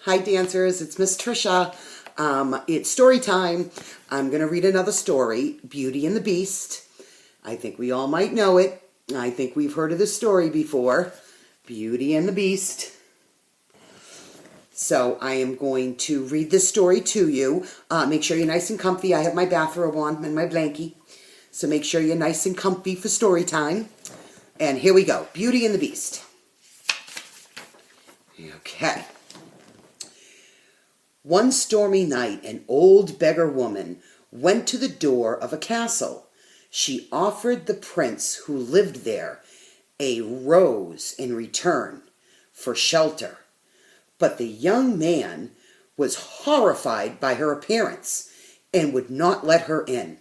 Hi dancers, it's Miss Trisha. It's story time. I'm going to read another story, Beauty and the Beast. I think we all might know it. I think we've heard of this story before. Beauty and the Beast. So I am going to read this story to you. Make sure you're nice and comfy. I have my bathrobe on and my blankie. So make sure you're nice and comfy for story time. And here we go. Beauty and the Beast. Okay. One stormy night, an old beggar woman went to the door of a castle. She offered the prince who lived there a rose in return for shelter. But the young man was horrified by her appearance and would not let her in.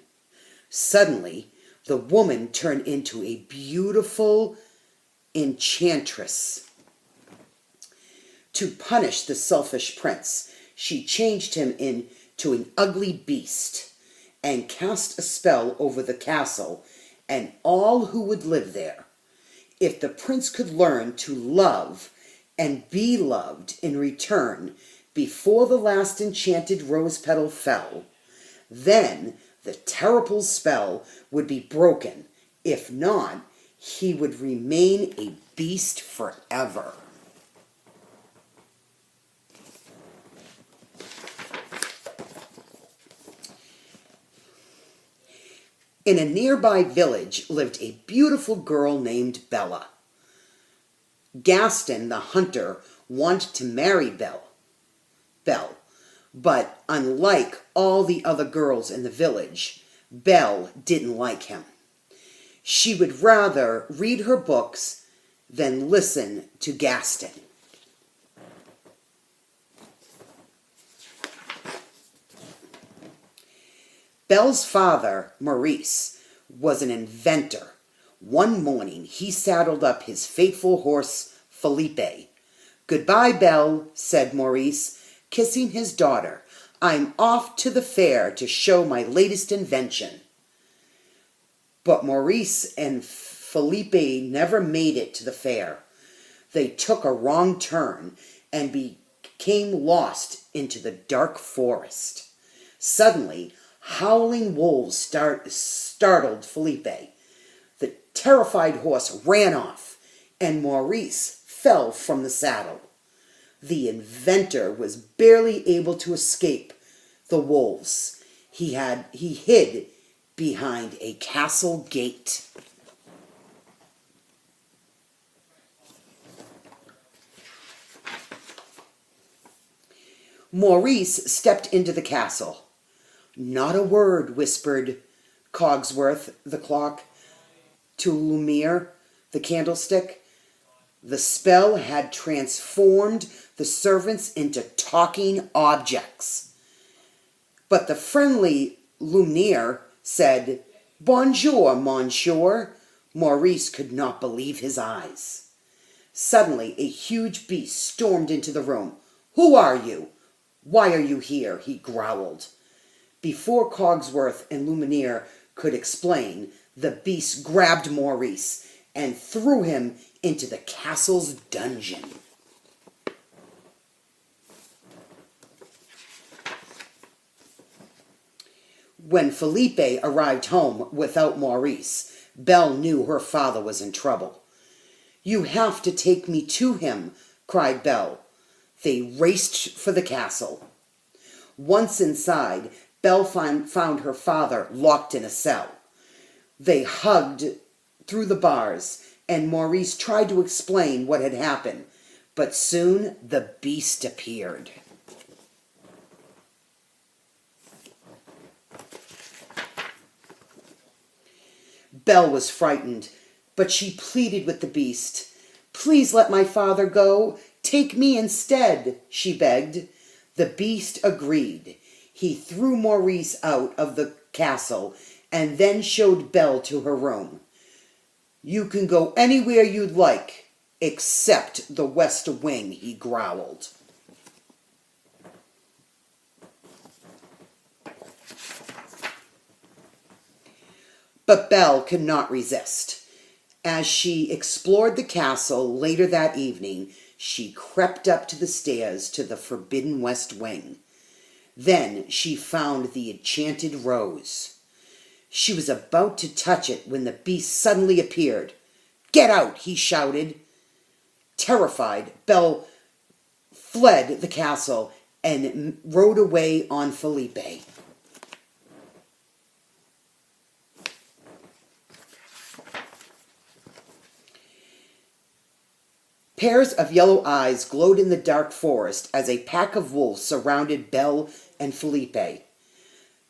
Suddenly, the woman turned into a beautiful enchantress. To punish the selfish prince, she changed him into an ugly beast and cast a spell over the castle and all who would live there. If the prince could learn to love and be loved in return before the last enchanted rose petal fell, then the terrible spell would be broken. If not, he would remain a beast forever. In a nearby village lived a beautiful girl named Bella. Gaston, the hunter, wanted to marry Belle, but unlike all the other girls in the village, Belle didn't like him. She would rather read her books than listen to Gaston. Belle's father, Maurice, was an inventor. One morning, he saddled up his faithful horse, Felipe. "Goodbye, Belle," said Maurice, kissing his daughter. "I'm off to the fair to show my latest invention." But Maurice and Felipe never made it to the fair. They took a wrong turn and became lost into the dark forest. Suddenly, howling wolves startled Felipe. The terrified horse ran off, and Maurice fell from the saddle. The inventor was barely able to escape the wolves. He hid behind a castle gate. Maurice stepped into the castle. "Not a word," whispered Cogsworth, the clock, to Lumiere, the candlestick. The spell had transformed the servants into talking objects. But the friendly Lumiere said, "Bonjour, monsieur." Maurice could not believe his eyes. Suddenly, a huge beast stormed into the room. "Who are you? Why are you here?" he growled. Before Cogsworth and Lumiere could explain, the beast grabbed Maurice and threw him into the castle's dungeon. When Felipe arrived home without Maurice, Belle knew her father was in trouble. "You have to take me to him," cried Belle. They raced for the castle. Once inside, Belle found her father locked in a cell. They hugged through the bars, and Maurice tried to explain what had happened, but soon the beast appeared. Belle was frightened, but she pleaded with the beast. "Please let my father go. Take me instead," she begged. The beast agreed. He threw Maurice out of the castle and then showed Belle to her room. "You can go anywhere you'd like, except the West Wing," he growled. But Belle could not resist. As she explored the castle later that evening, she crept up to the stairs to the forbidden west wing. Then she found the enchanted rose. She was about to touch it when the beast suddenly appeared. "Get out!" he shouted. Terrified, Belle fled the castle and rode away on Felipe. Pairs of yellow eyes glowed in the dark forest as a pack of wolves surrounded Belle and Felipe.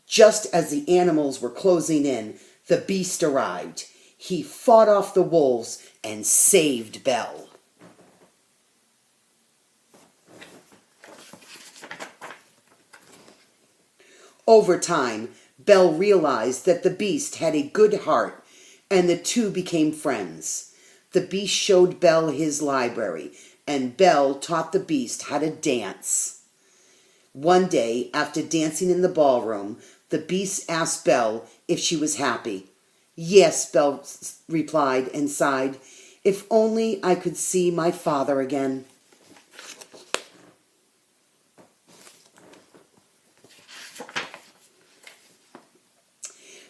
Just as the animals were closing in, the beast arrived. He fought off the wolves and saved Belle. Over time, Belle realized that the beast had a good heart, and the two became friends. The beast showed Belle his library, and Belle taught the beast how to dance. One day, after dancing in the ballroom, the beast asked Belle if she was happy. "Yes," Belle replied and sighed. "If only I could see my father again."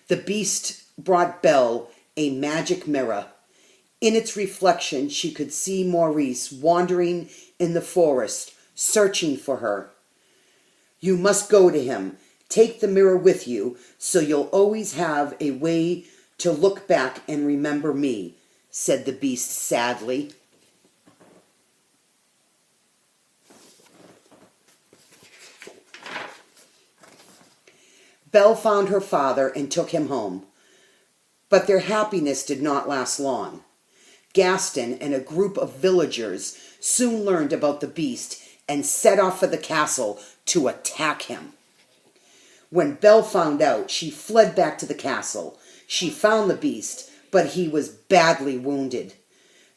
The beast brought Belle a magic mirror. In its reflection, she could see Maurice wandering in the forest, searching for her. "You must go to him. Take the mirror with you, so you'll always have a way to look back and remember me," said the beast sadly. Belle found her father and took him home. But their happiness did not last long. Gaston and a group of villagers soon learned about the beast and set off for the castle to attack him. When Belle found out, she fled back to the castle. She found the beast, but he was badly wounded.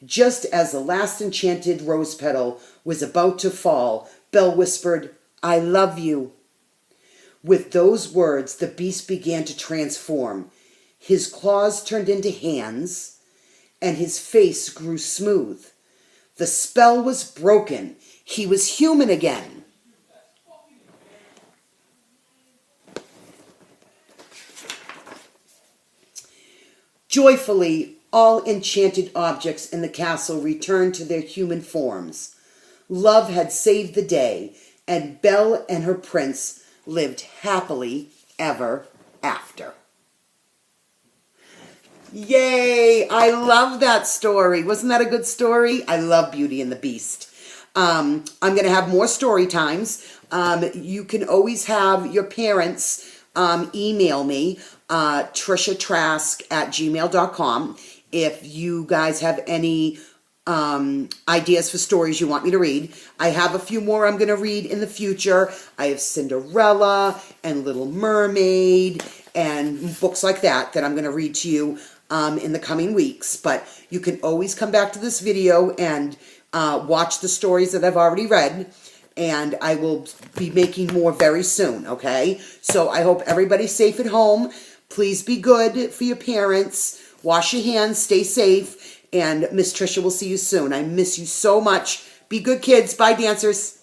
Just as the last enchanted rose petal was about to fall, Belle whispered, "I love you." With those words, the beast began to transform. His claws turned into hands, and his face grew smooth. The spell was broken. He was human again. Joyfully, all enchanted objects in the castle returned to their human forms. Love had saved the day, and Belle and her prince lived happily ever after. Yay! I love that story. Wasn't that a good story? I love Beauty and the Beast. I'm going to have more story times. You can always have your parents email me, trishatrask@gmail.com, if you guys have any ideas for stories you want me to read. I have a few more I'm going to read in the future. I have Cinderella and Little Mermaid and books like that I'm going to read to you in the coming weeks. But you can always come back to this video and watch the stories that I've already read. And I will be making more very soon, okay? So I hope everybody's safe at home. Please be good for your parents. Wash your hands. Stay safe. And Miss Trisha will see you soon. I miss you so much. Be good, kids. Bye, dancers.